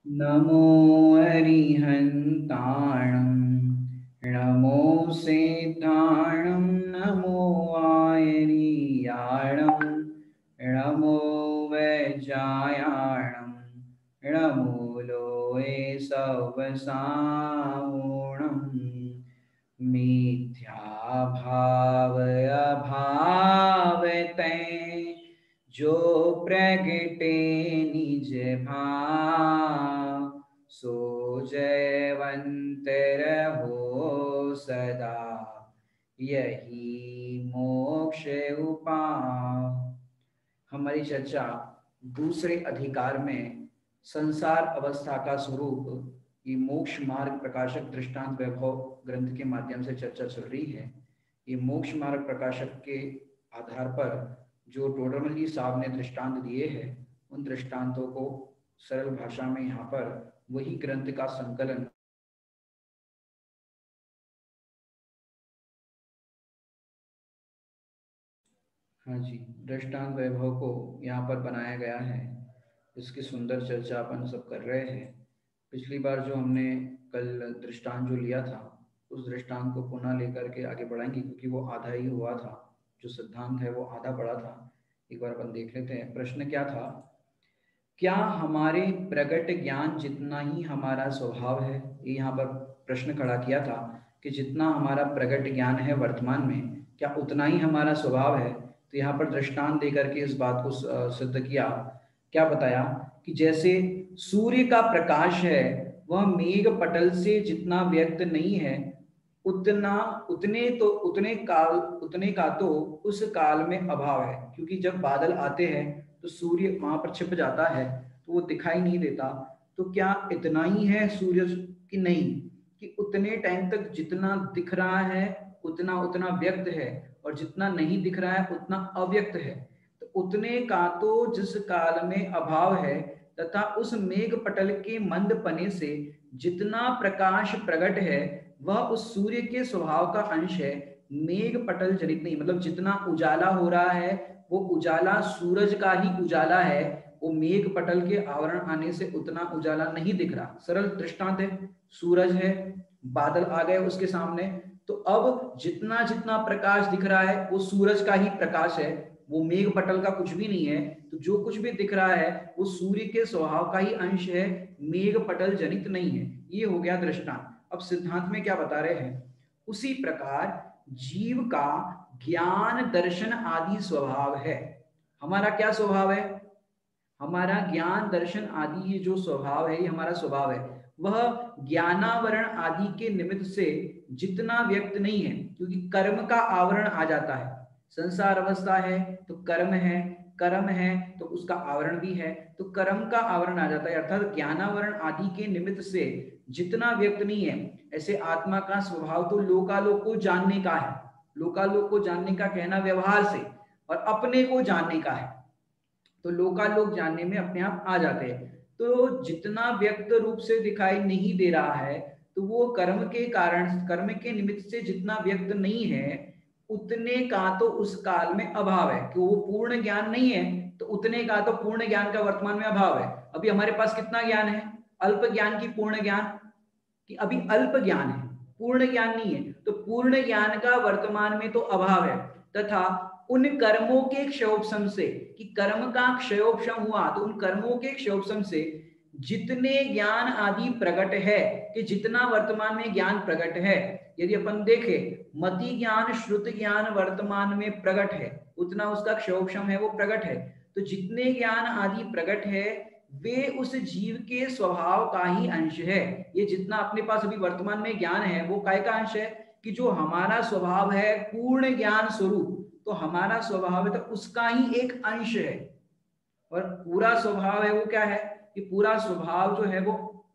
नमो अरिहन्ताणं नमो सिद्धाणं नमो आयर्याणं नमो वैजायाणं नमो लोये सवसावुणं मिथ्याभाव अभावते जो प्रगटे निज भाव सो जयवंत रहो सदा यही मोक्ष उपाय। हमारी चर्चा दूसरे अधिकार में संसार अवस्था का स्वरूप ये मोक्ष मार्ग प्रकाशक दृष्टांत वैभव ग्रंथ के माध्यम से चर्चा चल रही है। ये मोक्ष मार्ग प्रकाशक के आधार पर जो टोडरमल साहब ने दृष्टांत दिए हैं उन दृष्टांतों को सरल भाषा में यहाँ पर वही ग्रंथ का संकलन हाँ जी दृष्टांत वैभव को यहाँ पर बनाया गया है। इसकी सुंदर चर्चा अपन सब कर रहे हैं। पिछली बार जो हमने कल दृष्टांत जो लिया था उस दृष्टांत को पुनः लेकर के आगे बढ़ाएंगे क्योंकि वो आधा ही हुआ था। जो सिद्धांत है वो आधा पड़ा था। एक बार अपन देख लेते हैं। प्रश्न क्या था? क्या हमारे प्रकट ज्ञान जितना ही हमारा स्वभाव है? ये यहाँ पर प्रश्न खड़ा किया था कि जितना हमारा प्रकट ज्ञान है वर्तमान में क्या उतना ही हमारा स्वभाव है? तो यहाँ पर दृष्टांत देकर के इस बात को सिद्ध किया। क्या बताया कि जैसे सूर्य का प्रकाश है वह मेघ पटल से जितना व्यक्त नहीं है उतने का तो उस काल में अभाव है। क्योंकि जब बादल आते हैं तो सूर्य वहां पर छिप जाता है तो वो दिखाई नहीं देता। तो क्या इतना ही है सूर्य की? नहीं, कि उतने टाइम तक जितना दिख रहा है उतना उतना व्यक्त है और जितना नहीं दिख रहा है उतना अव्यक्त है। तो उतने का तो जिस काल में अभाव है तथा उस मेघ पटल के मंद पने से जितना प्रकाश प्रकट है वह उस सूर्य के स्वभाव का अंश है, मेघ पटल जनित नहीं। मतलब जितना उजाला हो रहा है वो उजाला सूरज का ही उजाला है, वो मेघ पटल के आवरण आने से उतना उजाला नहीं दिख रहा। सरल दृष्टांत है, सूरज है, बादल आ गए उसके सामने, तो अब जितना जितना प्रकाश दिख रहा है वो सूरज का ही प्रकाश है, वो मेघ पटल का कुछ भी नहीं है। तो जो कुछ भी दिख रहा है वो सूर्य के स्वभाव का ही अंश है, मेघ पटल जनित नहीं है। ये हो गया दृष्टांत। अब सिद्धांत में क्या बता रहे हैं? उसी प्रकार जीव का ज्ञान दर्शन आदि स्वभाव है। हमारा क्या स्वभाव है? हमारा ज्ञान दर्शन आदि ये जो स्वभाव है ये हमारा स्वभाव है। वह ज्ञानावरण आदि के निमित्त से जितना व्यक्त नहीं है, क्योंकि कर्म का आवरण आ जाता है। संसार अवस्था है तो कर्म है तो उसका आवरण भी है, तो कर्म का आवरण आ जाता है। अर्थात ज्ञानावरण आदि के निमित्त से जितना व्यक्त नहीं है। ऐसे आत्मा का स्वभाव तो लोकालोक को जानने का है। लोकालोक को जानने का कहना व्यवहार से, और अपने को जानने का है। तो लोकालोक जानने में अपने आप आ जाते हैं। तो जितना व्यक्त रूप से दिखाई नहीं दे रहा है तो वो कर्म के कारण, कर्म के निमित्त से जितना व्यक्त नहीं है उतने का तो उस काल में अभाव है। कि वो पूर्ण ज्ञान नहीं है तो उतने का तो पूर्ण ज्ञान का वर्तमान में अभाव है। अभी हमारे पास कितना ज्ञान है? अल्प ज्ञान की पूर्ण ज्ञान, कि अभी अल्प ज्ञान है, पूर्ण ज्ञान नहीं है। तो पूर्ण ज्ञान का वर्तमान में तो अभाव है। तथा उन कर्मों के क्षयोपशम से, कि कर्म का क्षयोपशम हुआ तो उन कर्मों के क्षयोपशम से जितने ज्ञान आदि प्रकट है, कि जितना वर्तमान में ज्ञान प्रकट है, यदि अपन देखें मति ज्ञान श्रुत ज्ञान वर्तमान में प्रकट है उतना उसका क्षयोपशम है वो प्रकट है। तो जितने ज्ञान आदि प्रकट है वे उस जीव के स्वभाव का ही अंश है। ये जितना अपने पास अभी वर्तमान में ज्ञान है वो काय का अंश है? कि जो हमारा स्वभाव है पूर्ण ज्ञान स्वरूप, तो हमारा स्वभाव है तो उसका ही एक अंश है। और पूरा स्वभाव है वो क्या है? कि पूरा स्वभाव जो है वो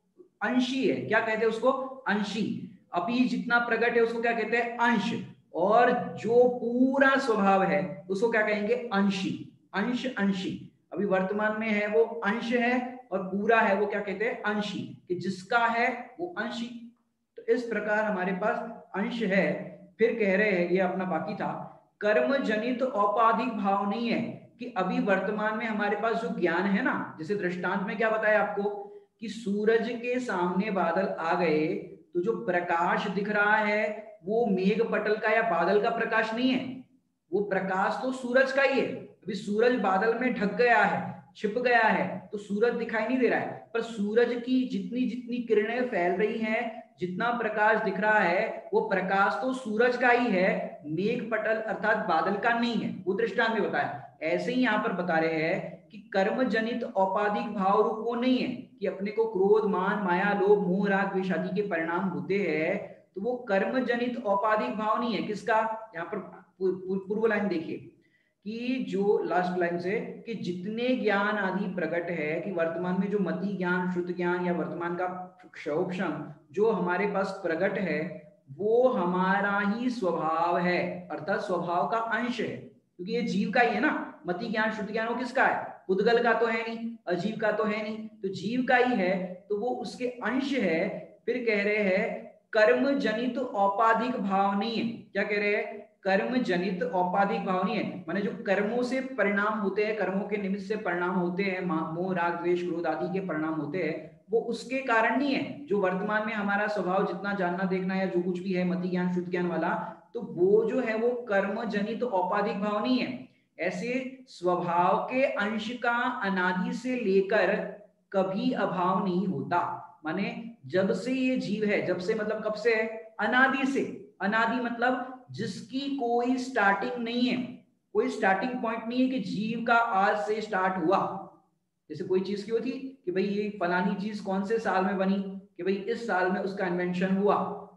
अंशी है। क्या कहते हैं उसको? अंशी। अभी जितना प्रकट है उसको क्या कहते हैं? अंश। और जो पूरा स्वभाव है उसको क्या कहेंगे? अंशी। अंश अंशी। अभी वर्तमान में है वो अंश है और पूरा है वो क्या कहते हैं? अंशी। कि जिसका है वो अंशी। तो इस प्रकार हमारे पास अंश है। फिर कह रहे हैं, ये अपना बाकी था, कर्म जनित औपाधिक भाव नहीं है। कि अभी वर्तमान में हमारे पास जो ज्ञान है ना, जैसे दृष्टांत में क्या बताया आपको कि सूरज के सामने बादल आ गए तो जो प्रकाश दिख रहा है वो मेघ पटल का या बादल का प्रकाश नहीं है, वो प्रकाश तो सूरज का ही है। अभी सूरज बादल में ढक गया है, छिप गया है, तो सूरज दिखाई नहीं दे रहा है, पर सूरज की जितनी जितनी किरणें फैल रही हैं, जितना प्रकाश दिख रहा है, वो प्रकाश तो सूरज का ही है, मेघ पटल अर्थात बादल का नहीं है। वो दृष्टांत में बताया। ऐसे ही यहाँ पर बता रहे हैं कि कर्म जनित औपाधिक भाव रूप वो नहीं है कि अपने को क्रोध मान माया लोभ मोह राग द्वेष आदि के परिणाम होते हैं, तो वो कर्म जनित औपाधिक भाव नहीं है। किसका? यहाँ पर पूर्व लाइन देखिए कि जो लास्ट लाइन से कि जितने ज्ञान आदि प्रकट है, कि वर्तमान में जो मति ज्ञान शुद्ध ज्ञान या वर्तमान का क्षोभक्षम जो हमारे पास प्रकट है वो हमारा ही स्वभाव है, अर्थात स्वभाव का अंश है, क्योंकि ये जीव का ही है ना। मति ज्ञान शुद्ध ज्ञान वो किसका है? उद्गल का तो है नहीं, अजीव का तो है नहीं, तो जीव का ही है, तो वो उसके अंश है। फिर कह रहे हैं कर्म जनित औपाधिक भाव नहीं है। क्या कह रहे हैं? कर्म जनित औपाधिक भाव नहीं है, माने जो कर्मों से परिणाम होते हैं, कर्मों के निमित्त से परिणाम होते हैं, मोह राग द्वेष क्रोध आदि के परिणाम होते हैं, वो उसके कारण नहीं है। जो वर्तमान में हमारा स्वभाव जितना जानना देखना या जो कुछ भी है मति ज्ञान शुद्ध ज्ञान वाला, तो वो जो है वो कर्म जनित औपाधिक भाव नहीं है। ऐसे स्वभाव के अंश का अनादि से लेकर कभी अभाव नहीं होता। माने जब से ये जीव है, जब से मतलब कब से है? अनादि से। अनादि मतलब जिसकी कोई स्टार्टिंग नहीं है, कोई स्टार्टिंग पॉइंट नहीं है कि जीव का आज से स्टार्ट हुआ। जैसे कोई चीज की होती कि भाई ये फलानी चीज कौन से साल में बनी, कि भाई इस साल में उसका इन्वेंशन हुआ,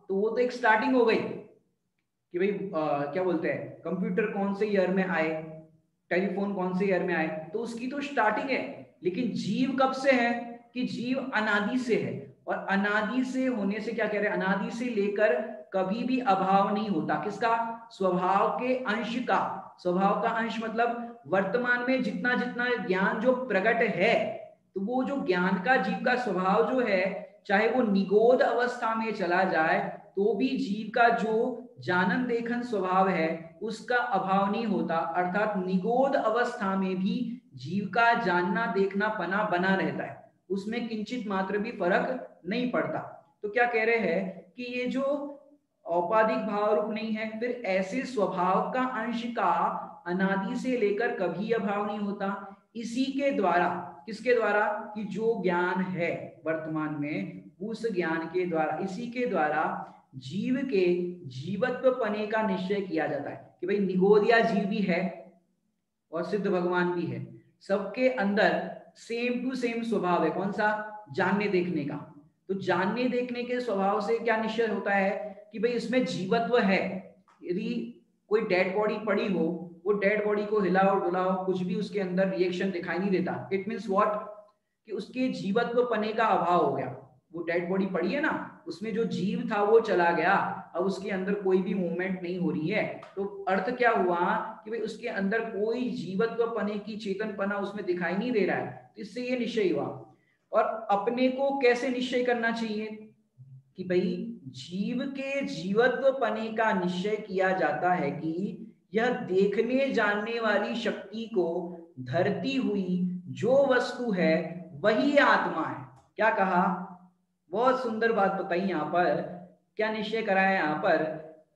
तो वो तो एक स्टार्टिंग हो गई कि भाई क्या बोलते हैं कंप्यूटर कौन से ईयर में आए, टेलीफोन कौन से ईयर में आए, तो उसकी तो स्टार्टिंग है। लेकिन जीव कब से है? कि जीव अनादि से है, और अनादि से होने से क्या कह रहे हैं? अनादि से लेकर कभी भी अभाव नहीं होता। किसका? स्वभाव के अंश का। स्वभाव का अंश मतलब वर्तमान में जितना जितना ज्ञान जो प्रकट है, तो वो जो ज्ञान का जीव का स्वभाव जो है, चाहे वो निगोध अवस्था में चला जाए तो भी जीव का जो जानन देखन स्वभाव है उसका अभाव नहीं होता। अर्थात निगोध अवस्था में भी जीव का जानना देखना पना बना रहता है, उसमें किंचित मात्र भी फर्क नहीं पड़ता। तो क्या कह रहे हैं कि ये जो औपाधिक भाव रूप नहीं है, फिर ऐसे स्वभाव का अंश का अनादि से लेकर कभी अभाव नहीं होता। इसी के द्वारा, किसके द्वारा? कि जो ज्ञान है वर्तमान में, उस ज्ञान के द्वारा, इसी के द्वारा जीव के जीवत्व पने का निश्चय किया जाता है कि भाई निगोदिया जीव भी है और सिद्ध भगवान भी है, सबके अंदर सेम टू सेम स्वभाव है। कौन सा? जानने देखने का। तो जानने देखने के स्वभाव से क्या निश्चय होता है कि भाई इसमें जीवत्व है। यदि कोई डेड बॉडी पड़ी हो, वो डेड बॉडी को हिलाओ डुलाओ, कुछ भी उसके अंदर रिएक्शन दिखाई नहीं देता, इट मीन्स व्हाट? कि उसके जीवत्व पने का अभाव हो गया। वो डेड बॉडी पड़ी है ना, उसमें जो जीव था वो चला गया, अब उसके अंदर कोई भी मूवमेंट नहीं हो रही है। तो अर्थ क्या हुआ कि भाई उसके अंदर कोई जीवत्व पने की चेतन पना उसमें दिखाई नहीं दे रहा है। तो इससे ये निश्चय हुआ। और अपने को कैसे निश्चय करना चाहिए कि भाई जीव के जीवत्व पने का निश्चय किया जाता है कि यह देखने जानने वाली शक्ति को धरती हुई जो वस्तु है वही आत्मा है। क्या कहा? बहुत सुंदर बात बताई यहाँ पर। क्या निश्चय कराया यहाँ पर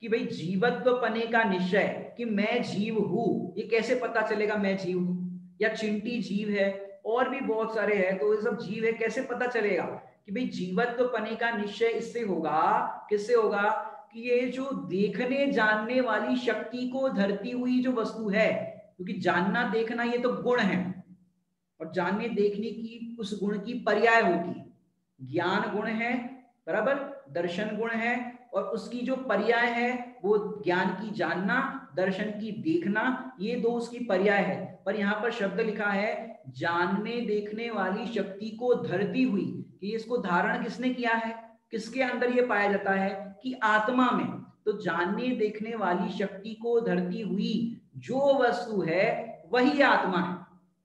कि भाई जीवत्व पने का निश्चय कि मैं जीव हूं। ये कैसे पता चलेगा मैं जीव हूं? या चिंटी जीव है और भी बहुत सारे हैं, तो ये सब जीव है, कैसे पता चलेगा कि भाई जीवत्व पने का निश्चय इससे होगा? किससे होगा? कि ये जो देखने जानने वाली शक्ति को धरती हुई जो वस्तु है, क्योंकि जानना देखना ये तो गुण है, और जानने देखने की उस गुण की पर्याय होती है। ज्ञान गुण है बराबर, दर्शन गुण है, और उसकी जो पर्याय है वो ज्ञान की जानना, दर्शन की देखना, ये दो उसकी पर्याय है। पर यहाँ पर शब्द लिखा है जानने देखने वाली शक्ति को धरती हुई, कि इसको धारण किसने किया है? किसके अंदर ये पाया जाता है? कि आत्मा में। तो जानने देखने वाली शक्ति को धरती हुई जो वस्तु है वही आत्मा है।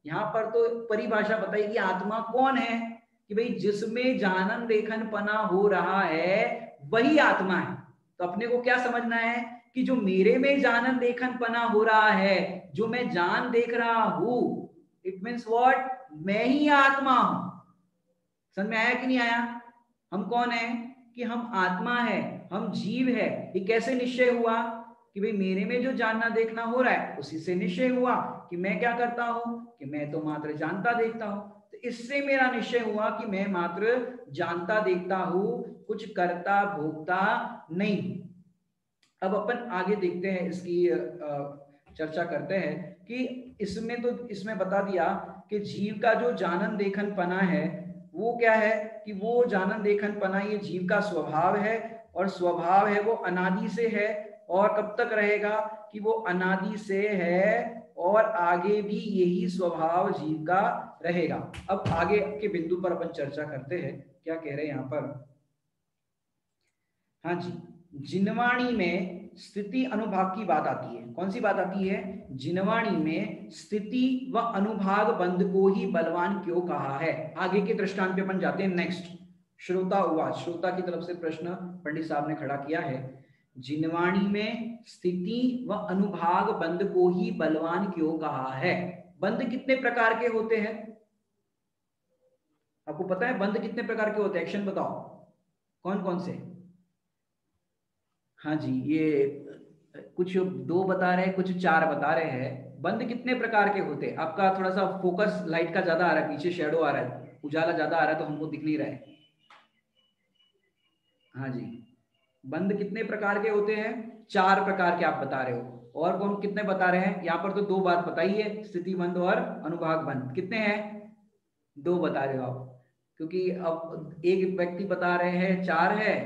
यहाँ पर तो परिभाषा बताई कि आत्मा कौन है, कि भाई जिसमें जानन देखन पना हो रहा है वही आत्मा है। तो अपने को क्या समझना है कि जो मेरे में जानन देखन पना हो रहा है, जो मैं जान देख रहा हूं, इट मीन्स व्हाट? मैं ही आत्मा हूं। समझ में आया कि नहीं आया? हम कौन है? कि हम आत्मा है, हम जीव है। ये कैसे निश्चय हुआ? कि भाई मेरे में जो जानना देखना हो रहा है उसी से निश्चय हुआ कि मैं क्या करता हूं, कि मैं तो मात्र जानता देखता हूं। तो इससे मेरा निश्चय हुआ कि मैं मात्र जानता देखता हूं, कुछ करता भोगता नहीं। अब अपन आगे देखते हैं, इसकी चर्चा करते हैं कि इसमें बता दिया कि जीव का जो जानन देखन पना है वो क्या है, कि वो जानन देखन पना ये जीव का स्वभाव है, और स्वभाव है वो अनादि से है, और कब तक रहेगा? कि वो अनादि से है और आगे भी यही स्वभाव जीव का रहेगा। अब आगे के बिंदु पर अपन चर्चा करते हैं, क्या कह रहे हैं यहाँ पर। हाँ जी, जिनवाणी में स्थिति अनुभाग की बात आती है। कौन सी बात आती है? जिनवाणी में स्थिति व अनुभाग बंध को ही बलवान क्यों कहा है। आगे के दृष्टांत पे अपन जाते हैं। नेक्स्ट, श्रोता उवाच, श्रोता की तरफ से प्रश्न पंडित साहब ने खड़ा किया है। जिनवाणी में स्थिति व अनुभाग बंध को ही बलवान क्यों कहा है। बंध कितने प्रकार के होते हैं? आपको पता है बंध कितने प्रकार के होते हैं? एक्शन बताओ, कौन कौन से? हाँ जी, ये कुछ 2 बता रहे हैं, कुछ 4 बता रहे हैं। बंद कितने प्रकार के होते हैं? आपका थोड़ा सा फोकस लाइट का ज्यादा आ रहा है, पीछे शेडो आ रहा है, उजाला ज्यादा आ रहा है तो हमको दिख नहीं रहा है। हाँ जी, बंद कितने प्रकार के होते हैं? 4 प्रकार के आप बता रहे हो। और कौन कितने बता रहे हैं? यहाँ पर तो 2 बात बताई है, स्थिति बंद और अनुभाग बंद। कितने हैं? 2 बता रहे हो आप, क्योंकि अब एक व्यक्ति बता रहे हैं 4 है,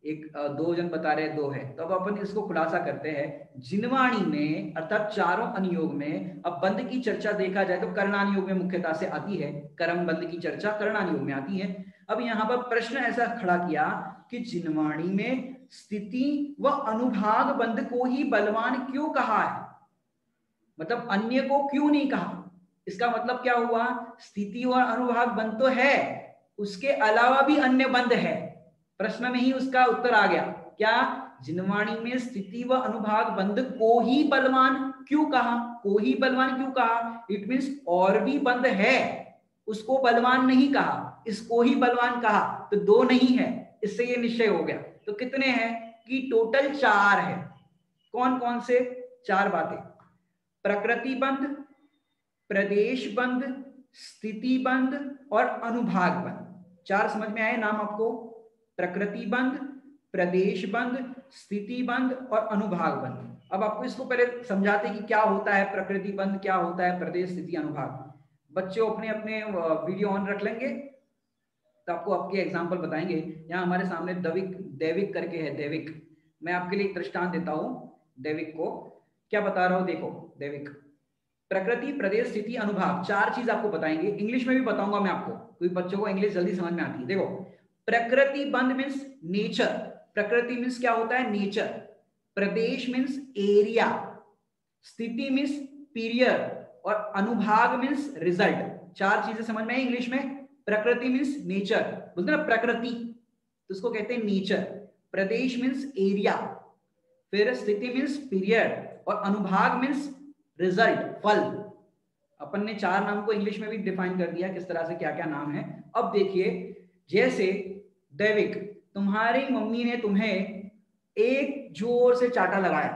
एक 2 जन बता रहे हैं 2 है। तो अब अपन इसको खुलासा करते हैं। जिनवाणी में अर्थात चारों अनुयोग में, अब बंद की चर्चा देखा जाए तो कर्णानुयोग में मुख्यतः से आती है, कर्म बंद की चर्चा कर्णानुयोग में आती है। अब यहाँ पर प्रश्न ऐसा खड़ा किया कि जिनवाणी में स्थिति व अनुभाग बंद को ही बलवान क्यों कहा है, मतलब अन्य को क्यों नहीं कहा। इसका मतलब क्या हुआ? स्थिति और अनुभाग बंद तो है, उसके अलावा भी अन्य बंद है। प्रश्न में ही उसका उत्तर आ गया। क्या? जिनवाणी में स्थिति व अनुभाग बंद को ही बलवान क्यों कहा। को ही बलवान क्यों कहा? इट मींस और भी बंद है, उसको बलवान नहीं कहा, इसको ही बलवान कहा, तो 2 नहीं है। इससे ये निश्चय हो गया। तो कितने हैं? कि टोटल 4 है। कौन कौन से 4 बातें? प्रकृति बंध, प्रदेश बंध, स्थिति बंध और अनुभाग बंध। 4 समझ में आए नाम आपको? प्रकृति बंध, प्रदेश बंध, स्थिति बंध और अनुभाग बंध। अब आपको इसको पहले समझाते कि क्या होता है प्रकृति बंध, क्या होता है प्रदेश, स्थिति, अनुभाग। बच्चों अपने अपने वीडियो ऑन रख लेंगे तो आपको आपके एग्जाम्पल बताएंगे। यहाँ हमारे सामने दैविक करके है, दैविक। मैं आपके लिए एक दृष्टांत देता हूँ दैविक को। क्या बता रहा हूँ देखो। दैविक प्रकृति, प्रदेश, स्थिति, अनुभाग, 4 चीज आपको बताएंगे। इंग्लिश में भी बताऊंगा मैं आपको, क्योंकि बच्चों को इंग्लिश जल्दी समझ में आती है। देखो, प्रकृति बंध मीन्स नेचर। प्रकृति मीन्स क्या होता है? नेचर। प्रदेश मीन्स एरिया, स्थिति मीन्स पीरियड और अनुभाग मीन्स रिजल्ट। 4 चीजें समझ में आई इंग्लिश में। प्रकृति मीन्स नेचर, बोलते ना प्रकृति, तो उसको कहते हैं नेचर। प्रदेश मीन्स एरिया, फिर स्थिति मीन्स पीरियड और अनुभाग मीन्स रिजल्ट, फल। अपन ने 4 नाम को इंग्लिश में भी डिफाइन कर दिया किस तरह से क्या क्या नाम है। अब देखिए, जैसे दैविक, तुम्हारी मम्मी ने तुम्हें एक जोर से चाटा लगाया।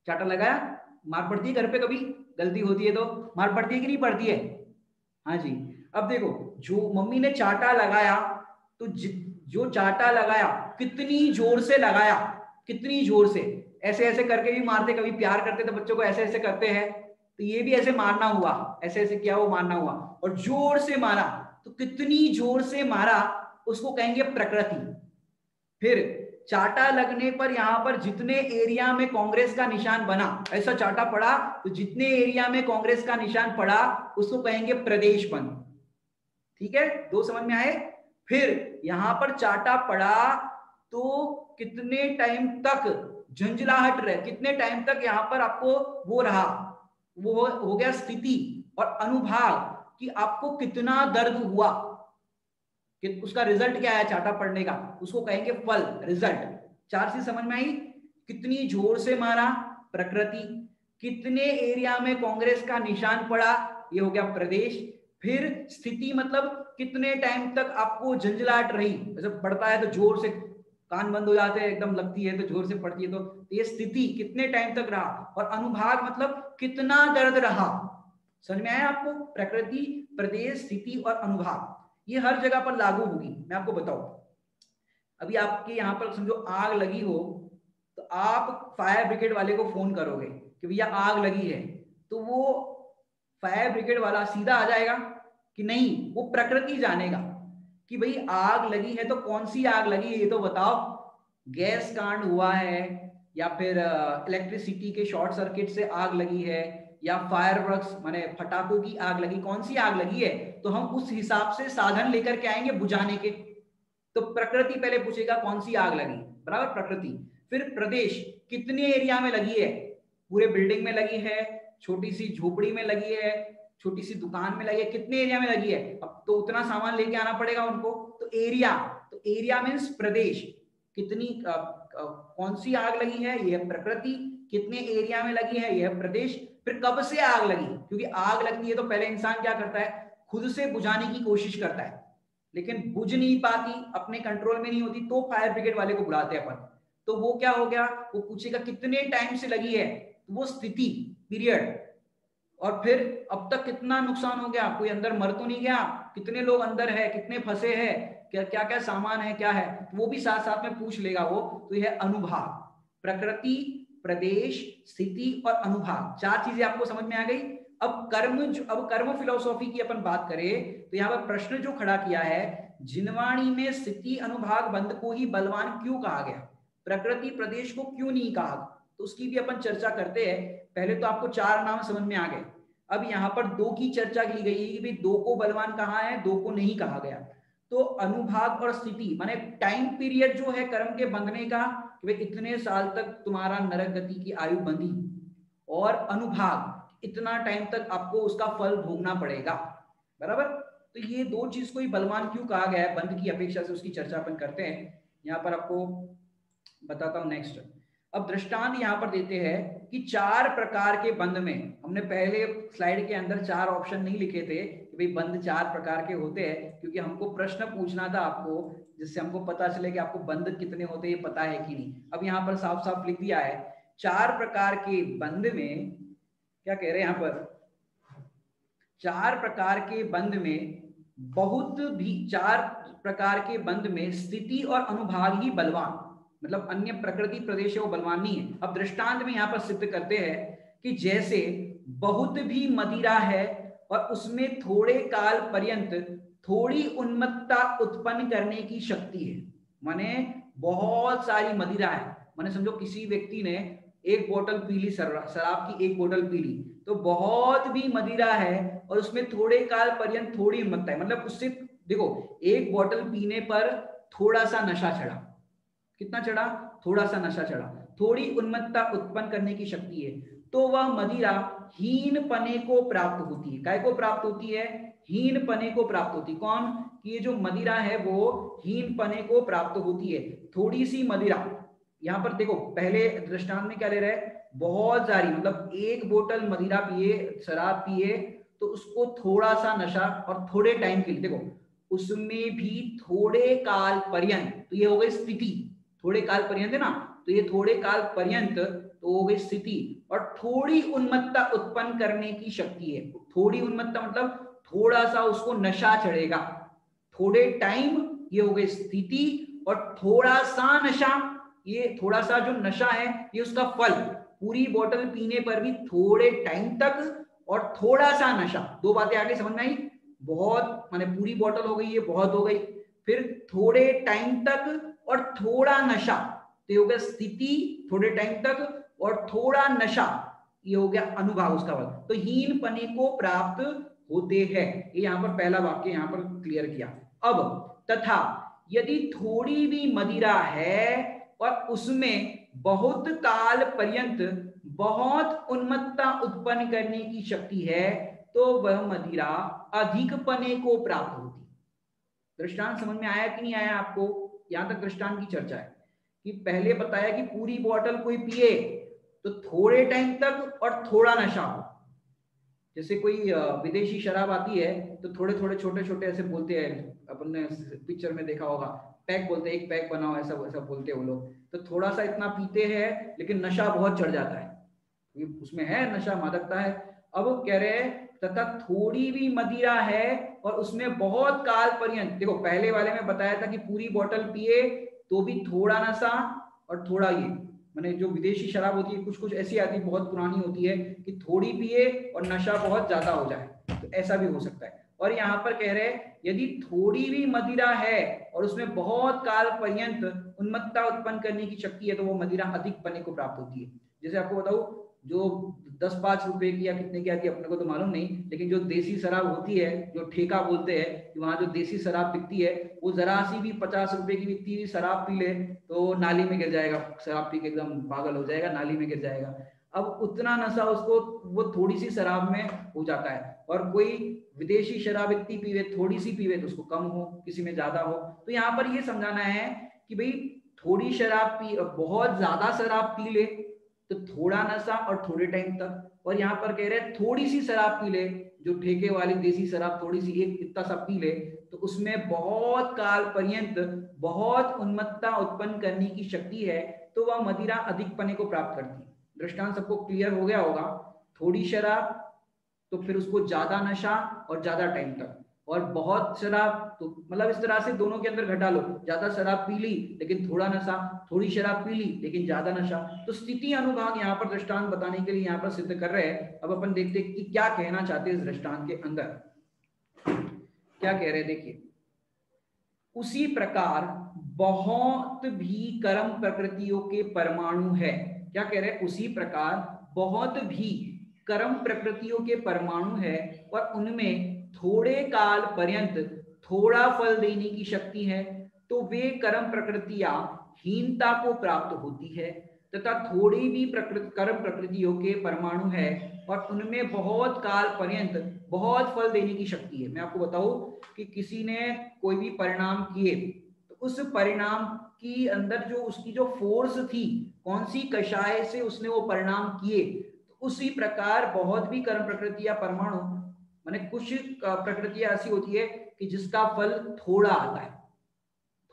चाटा लगाया, मार पड़ती है घर पे, कभी गलती होती है तो मार पड़ती है कि नहीं पड़ती है? हाँ जी। अब देखो, जो मम्मी ने चाटा लगाया, तो जो चाटा लगाया कितनी जोर से लगाया, कितनी जोर से। ऐसे ऐसे करके भी मारते, कभी प्यार करते तो बच्चों को ऐसे ऐसे करते हैं, तो ये भी ऐसे मारना हुआ, ऐसे ऐसे किया वो मारना हुआ। और जोर से मारा, तो कितनी जोर से मारा उसको कहेंगे प्रकृति। फिर चाटा लगने पर यहां पर जितने एरिया में कांग्रेस का निशान बना, ऐसा चाटा पड़ा तो जितने एरिया में कांग्रेस का निशान पड़ा उसको कहेंगे प्रदेश बंद। ठीक है, 2 समझ में आए। फिर यहां पर चाटा पड़ा तो कितने टाइम तक झंझलाहट रहे, कितने टाइम तक यहां पर आपको वो रहा, वो हो गया स्थिति। और अनुभाग कि आपको कितना दर्द हुआ, कि उसका रिजल्ट क्या है चाटा पड़ने का, उसको कहेंगे फल, रिजल्ट। 4 चीज समझ में आई। कितनी जोर से मारा, प्रकृति। कितने एरिया में कांग्रेस का निशान पड़ा, ये हो गया प्रदेश। फिर स्थिति मतलब कितने टाइम तक आपको झंझलाहट रही, जब पड़ता है तो जोर से कान बंद हो जाते हैं, एकदम लगती है तो जोर से पड़ती है, तो ये स्थिति कितने टाइम तक रहा, और अनुभाग मतलब कितना दर्द रहा। समझ में आया आपको? प्रकृति, प्रदेश, स्थिति और अनुभाग ये हर जगह पर लागू होगी। मैं आपको बताऊं, अभी आपके यहाँ पर समझो आग लगी हो, तो आप फायर ब्रिगेड वाले को फोन करोगे कि भैया आग लगी है, तो वो फायर ब्रिगेड वाला सीधा आ जाएगा कि नहीं? वो प्रकृति जानेगा कि भाई आग लगी है तो कौन सी आग लगी है ये तो बताओ, गैस कांड हुआ है, या फिर इलेक्ट्रिसिटी के शॉर्ट सर्किट से आग लगी है, या फायरवर्क्स माने पटाखों की आग लगी, कौन सी आग लगी है, तो हम उस हिसाब से साधन लेकर के आएंगे बुझाने के। तो प्रकृति पहले पूछेगा कौन सी आग लगी, बराबर, प्रकृति। फिर प्रदेश, कितने एरिया में लगी है, पूरे बिल्डिंग में लगी है, छोटी सी झोपड़ी में लगी है, छोटी सी दुकान में लगी है, कितने एरिया में लगी है, अब तो उतना सामान लेके आना पड़ेगा उनको, तो एरिया, तो एरिया मीन्स प्रदेश, कितनी कौन सी आग लगी है, यह प्रकृति, कितने एरिया में लगी है, यह प्रदेश। फिर कब से आग लगी, क्योंकि आग लगती है तो पहले इंसान क्या करता है, खुद से बुझाने की कोशिश करता है, लेकिन बुझ नहीं पाती, अपने कंट्रोल में नहीं होती, तो फायर ब्रिगेड वाले को बुलाते हैं अपन। तो वो क्या हो गया, वो पूछेगा कितने टाइम से लगी है, तो वो स्थिति, पीरियड, और फिर अब तक कितना नुकसान हो गया, कोई अंदर मर तो नहीं गया, कितने लोग अंदर है, कितने फंसे हैं, क्या क्या क्या सामान है, क्या है, वो भी साथ साथ में पूछ लेगा वो। तो यह अनुभाग, प्रकृति, प्रदेश, स्थिति और अनुभाग, चार चीजें आपको समझ में आ गई। अब कर्म फिलोसॉफी की अपन बात करें तो यहाँ पर प्रश्न जो खड़ा किया है, जिनवाणी में स्थिति अनुभाग बंध को ही बलवान क्यों कहा गया, प्रकृति प्रदेश को क्यों नहीं कहा, तो उसकी भी अपन चर्चा करते हैं। पहले तो आपको चार नाम समझ में आ गए, अब यहाँ पर दो की चर्चा की गई कि भाई दो को बलवान कहा है, दो को नहीं कहा गया। तो अनुभाग और स्थिति माने टाइम पीरियड जो है कर्म के बंधने का, कि भाई इतने साल तक तुम्हारा नरक गति की आयु बंधी, और अनुभाग इतना टाइम तक आपको उसका फल भोगना पड़ेगा, बराबर। तो ये दो चीज को ही बलवान क्यों कहा गया है बंध की अपेक्षा से, उसकी चर्चा अपन करते हैं। यहाँ पर आपको बताता हूं नेक्स्ट। अब दृष्टांत यहाँ पर देते हैं कि चार प्रकार के बंध में, हमने पहले स्लाइड के अंदर चार ऑप्शन नहीं लिखे थे कि भाई बंध चार प्रकार के होते हैं, क्योंकि हमको प्रश्न पूछना था आपको, जिससे हमको पता चले कि आपको बंध कितने होते हैं ये पता है कि नहीं। अब यहाँ पर साफ साफ लिख दिया है, चार प्रकार के बंध में, क्या कह रहे हैं यहाँ पर, चार प्रकार के बंध में बहुत भी, चार प्रकार के बंध में स्थिति और अनुभाग ही बलवान, मतलब अन्य प्रकृति प्रदेश है वो बलवान नहीं है। अब दृष्टांत में यहाँ पर सिद्ध करते हैं कि जैसे बहुत भी मदिरा है और उसमें थोड़े काल पर्यंत थोड़ी उन्मत्तता उत्पन्न करने की शक्ति है, माने बहुत सारी मदिरा है, माने समझो किसी व्यक्ति ने एक बोतल पी ली, शराब की एक बोतल पी ली, तो बहुत भी मदिरा है और उसमें थोड़े काल पर्यंत थोड़ी उन्मत्तता है, मतलब उससे देखो एक बोतल पीने पर थोड़ा सा नशा चढ़ा, कितना चढ़ा, थोड़ा सा नशा चढ़ा, थोड़ी उन्मत्तता उत्पन्न करने की शक्ति है, तो वह मदिरा हीन पने को प्राप्त होती है। काय को प्राप्त होती है, हीन पने को प्राप्त होती है। कौन, कि ये जो मदिरा है वो हीन पने को प्राप्त होती है। थोड़ी सी मदिरा, यहाँ पर देखो पहले दृष्टांत में क्या ले रहे हैं, बहुत सारी, मतलब एक बोतल मदिरा पिए, शराब पिए, तो उसको थोड़ा सा नशा और थोड़े टाइम के लिए, देखो उसमें भी थोड़े काल पर्यंत, तो ये हो गई स्थिति, थोड़े काल पर्यंत है ना, तो ये थोड़े काल पर्यंत तो हो गई स्थिति, और थोड़ी उन्मत्तता उत्पन्न करने की शक्ति है। थोड़ी उन्मत्तता मतलब थोड़ा सा उसको नशा चढ़ेगा, थोड़े टाइम, ये हो गई स्थिति, और थोड़ा सा नशा, ये थोड़ा सा जो नशा है ये उसका फल, पूरी बोतल पीने पर भी थोड़े टाइम तक और थोड़ा सा नशा, दो बातें आगे समझ में आई, बहुत माने पूरी बोतल हो गई, ये बहुत हो गई, फिर थोड़े टाइम तक और थोड़ा नशा, तो ये हो गया स्थिति, थोड़े टाइम तक और थोड़ा नशा, ये हो गया अनुभाग उसका फल। तो हीन पने को प्राप्त होते हैं, ये यहाँ पर पहला वाक्य यहाँ पर क्लियर किया। अब तथा यदि थोड़ी भी मदिरा है और उसमें बहुत काल पर्यंत बहुत उन्मत्तता उत्पन्न करने की शक्ति है, तो वह मदिरा अधिक पने को प्राप्त होती। दृष्टांत समझ में आया कि नहीं आया आपको? यहां तक दृष्टांत की चर्चा है कि पहले बताया कि पूरी बोतल कोई पिए तो थोड़े टाइम तक और थोड़ा नशा हो, जैसे कोई विदेशी शराब आती है तो थोड़े थोड़े छोटे छोटे ऐसे बोलते हैं, अपन ने पिक्चर में देखा होगा, पैक बोलते हैं, एक पैक बनाओ, ऐसा ऐसा बोलते हैं वो लोग। तो थोड़ा सा इतना पीते हैं लेकिन नशा बहुत चढ़ जाता है, उसमें है नशा, मादकता है। अब कह रहे हैं तथा थोड़ी भी मदिरा है और उसमें बहुत काल पर्यंत, देखो पहले वाले में बताया था कि पूरी बोतल पिए तो भी थोड़ा नशा और थोड़ा ये, मैंने जो विदेशी शराब होती है कुछ कुछ ऐसी आती है, बहुत पुरानी होती है कि थोड़ी पिए और नशा बहुत ज्यादा हो जाए, तो ऐसा भी हो सकता है। और यहाँ पर कह रहे हैं यदि थोड़ी भी मदिरा है और उसमें बहुत काल पर्यंत उन्मत्तता उत्पन्न करने की शक्ति है तो वो मदिरा अधिक पने को प्राप्त होती है। जैसे आपको बताऊं, जो 10-5 रुपए की या कितने की आती है अपने को तो मालूम नहीं, लेकिन जो देसी शराब होती है, जो ठेका बोलते हैं कि वहां जो देसी शराब बिकती है, वो जरा सी भी 50 रुपए की बिकती हुई शराब पी ले तो नाली में गिर जाएगा, शराब पी के एकदम पागल हो जाएगा, नाली में गिर जाएगा। अब उतना नशा उसको वो थोड़ी सी शराब में हो जाता है। और कोई विदेशी शराब इतनी पीवे, थोड़ी सी पीवे तो उसको कम हो, किसी में ज्यादा हो। तो यहाँ पर ये समझाना है कि भाई थोड़ी शराब पी, बहुत ज्यादा शराब पी ले तो थोड़ा नशा और थोड़े टाइम तक, और यहाँ पर कह रहे हैं थोड़ी सी शराब पी ले, जो ठेके वाली देसी शराब थोड़ी सी एक इतना सा पी ले तो उसमें बहुत काल पर्यंत बहुत उन्मत्तता उत्पन्न करने की शक्ति है, तो वह मदिरा अधिक पने को प्राप्त करती है। दृष्टांत सबको क्लियर हो गया होगा। थोड़ी शराब तो फिर उसको ज्यादा नशा और ज्यादा टाइम तक, और बहुत शराब तो मतलब इस तरह से दोनों के अंदर घटा लो, ज्यादा शराब पी ली लेकिन थोड़ा नशा, थोड़ी शराब पी ली लेकिन ज्यादा नशा। तो स्थिति अनुभाग यहाँ पर दृष्टांत बताने के लिए यहाँ पर सिद्ध कर रहे हैं। अब अपन देखते हैं कि क्या कहना चाहते हैं इस दृष्टांत के अंदर, क्या कह रहे हैं देखिए। उसी प्रकार बहुत भी कर्म प्रकृतियों के परमाणु है, क्या कह रहे हैं, उसी प्रकार बहुत भी कर्म प्रकृतियों के परमाणु है और उनमें थोड़े काल पर्यंत थोड़ा फल देने की शक्ति है, तो वे कर्म प्रकृतियां हीनता को प्राप्त होती है। तथा थोड़ी भी कर्म प्रकृतियों के परमाणु है और उनमें बहुत काल पर्यंत बहुत फल देने की शक्ति है। मैं आपको बताऊं कि किसी ने कोई भी परिणाम किए तो उस परिणाम की अंदर जो उसकी जो फोर्स थी, कौन सी कषाय से उसने वो परिणाम किए, तो उसी प्रकार बहुत भी कर्म प्रकृति या परमाणु, माने कुछ प्रकृतियां ऐसी होती है कि जिसका फल थोड़ा आता है,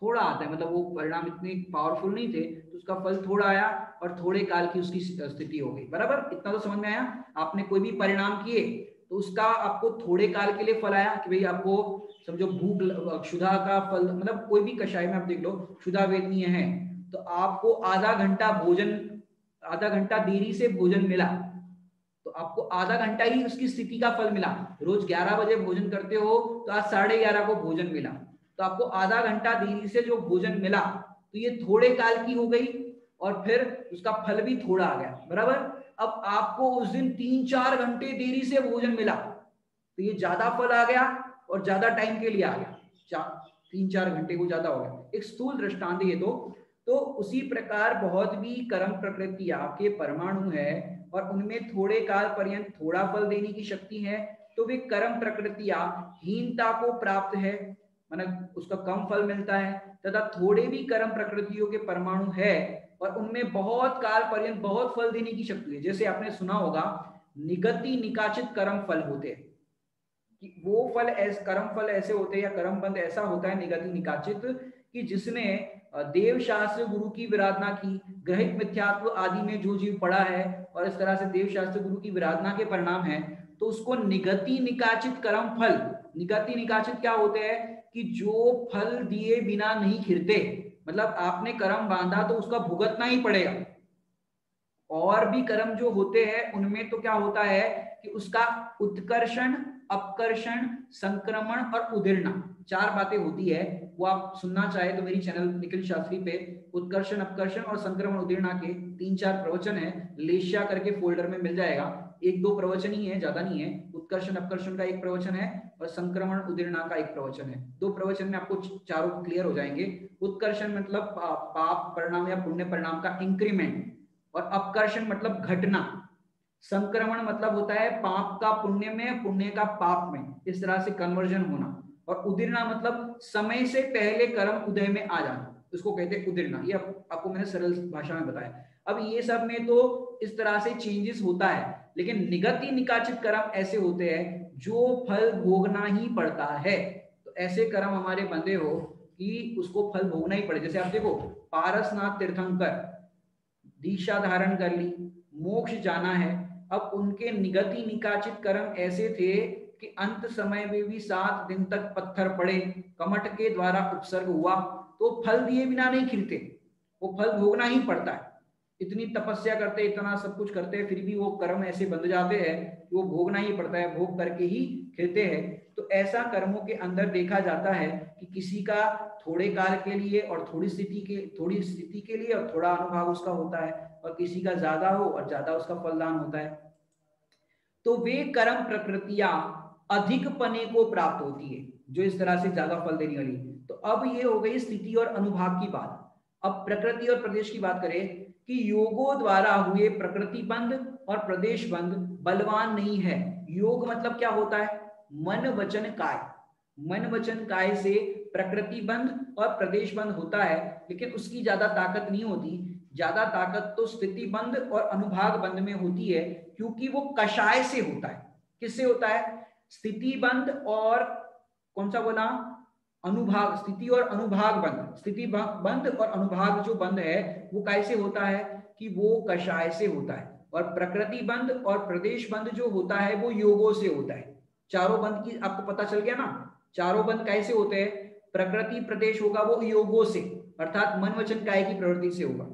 थोड़ा आता है, मतलब वो परिणाम इतने पावरफुल नहीं थे तो उसका फल थोड़ा आया और थोड़े काल की उसकी स्थिति हो गई। बराबर, इतना तो समझ में आया। आपने कोई भी परिणाम किए तो उसका आपको थोड़े काल के लिए फल आया कि भाई आपको समझो भूख, क्षुधा का फल, मतलब कोई भी कषाय में आप देख लो, क्षुधा वेदनीय है तो आपको आधा घंटा भोजन, आधा घंटा देरी से भोजन मिला तो आपको आधा घंटा ही उसकी स्थिति का फल मिला। रोज 11 बजे भोजन करते हो तो आज 11:30 को भोजन मिला, तो आपको आधा घंटा देरी से जो भोजन मिला तो ये थोड़े काल की हो गई और फिर उसका फल भी थोड़ा आ गया। बराबर, अब आपको उस दिन 3-4 घंटे देरी से भोजन मिला तो ये ज्यादा फल आ गया और ज्यादा टाइम के लिए आ गया, 3-4 घंटे को ज्यादा हो गया। एक स्थूल दृष्टांत ये तो उसी प्रकार बहुत भी कर्म प्रकृतियां के परमाणु है और उनमें थोड़े काल पर्यंत थोड़ा फल देने की शक्ति है, तो वे कर्म प्रकृतियां हीनता को प्राप्त है, मतलब उसका कम फल मिलता है। तथा थोड़े भी कर्म प्रकृतियों के परमाणु है और उनमें बहुत काल पर्यंत बहुत फल देने की शक्ति है। जैसे आपने सुना होगा निगति निकाचित कर्म फल होते हैं, कि वो फल कर्म फल ऐसे होते हैं या कर्म बंध ऐसा होता है निगति निकाचित कि जिसमें देव शास्त्र गुरु की विराधना की, ग्रहित मिथ्यात्व आदि में जो जीव पड़ा है और इस तरह से देव शास्त्र गुरु की विराधना के परिणाम है, तो उसको निगति निकाचित कर्म फल, निगति निकाचित क्या होते हैं कि जो फल दिए बिना नहीं खिरते, मतलब आपने कर्म बांधा तो उसका भुगतना ही पड़ेगा। और भी कर्म जो होते हैं उनमें तो क्या होता है कि उसका उत्कर्षण, अपकर्षण, संक्रमण और उदीर्णा, 4 बातें होती है। वो आप सुनना चाहे तो मेरी चैनल निखिल शास्त्री पे उत्कर्षण, अपकर्षण और संक्रमण उदीर्णा के 3-4 प्रवचन है, लेशिया करके फोल्डर में मिल जाएगा। 1-2 प्रवचन ही है, ज्यादा नहीं है। उत्कर्षण अपकर्षण का एक प्रवचन है और संक्रमण उदीर्णा का एक प्रवचन है। 2 प्रवचन में आपको चारों क्लियर हो जाएंगे। उत्कर्षण मतलब पाप परिणाम या पुण्य परिणाम का इंक्रीमेंट, और अपकर्षण मतलब घटना, संक्रमण मतलब होता है पाप का पुण्य में, पुण्य का पाप में, इस तरह से कन्वर्जन होना, और उदीर्णा मतलब समय से पहले कर्म उदय में आ जाना, उसको कहते हैं उदीर्णा। ये आपको मैंने सरल भाषा में बताया। अब ये सब में तो इस तरह से चेंजेस होता है, लेकिन निगति निकाचित कर्म ऐसे होते हैं जो फल भोगना ही पड़ता है। तो ऐसे कर्म हमारे बंदे हो कि उसको फल भोगना ही पड़े। जैसे आप देखो, पारसनाथ तीर्थंकर दीक्षा धारण कर ली, मोक्ष जाना है, अब उनके निगति निकाचित कर्म ऐसे थे कि अंत समय में भी 7 दिन तक पत्थर पड़े, कमठ के द्वारा उपसर्ग हुआ, तो फल दिए बिना नहीं खिलते, वो फल भोगना ही पड़ता है। इतनी तपस्या करते, इतना सब कुछ करते, फिर भी वो कर्म ऐसे बंध जाते हैं कि वो भोगना ही पड़ता है, भोग करके ही खिलते हैं। तो ऐसा कर्मों के अंदर देखा जाता है कि किसी का थोड़े काल के लिए और थोड़ी स्थिति के लिए और थोड़ा अनुभाग उसका होता है, और किसी का ज्यादा हो और ज्यादा उसका फलदान होता है। तो वे कर्म प्रकृतियां अधिक पने को प्राप्त होती है, जो इस तरह से ज्यादा फल देने वाली। तो अब ये हो गई स्थिति और अनुभाग की बात। अब प्रकृति और प्रदेश की बात करें कि योगों द्वारा हुए प्रकृति बंध और प्रदेश बंध बलवान नहीं है। योग मतलब क्या होता है? मन वचन काय। मन वचन काय से प्रकृति बंध और प्रदेश बंध होता है, लेकिन उसकी ज्यादा ताकत नहीं होती। ज्यादा ताकत तो स्थिति बंध और अनुभाग बंध में होती है, क्योंकि वो कषाय से होता है। किससे होता है? स्थिति बंध और कौन सा बोला? अनुभाग, स्थिति और अनुभाग बंध। स्थिति बंध और अनुभाग जो बंध है वो कैसे होता है? कि वो कषाय से होता है। और प्रकृति बंध और प्रदेश बंध जो होता है वो योगों से होता है। चारों बंध की आपको पता चल गया ना, चारों बंध कैसे होते हैं? प्रकृति प्रदेश होगा वो योगों से, अर्थात मन वचन काय की प्रवृत्ति से होगा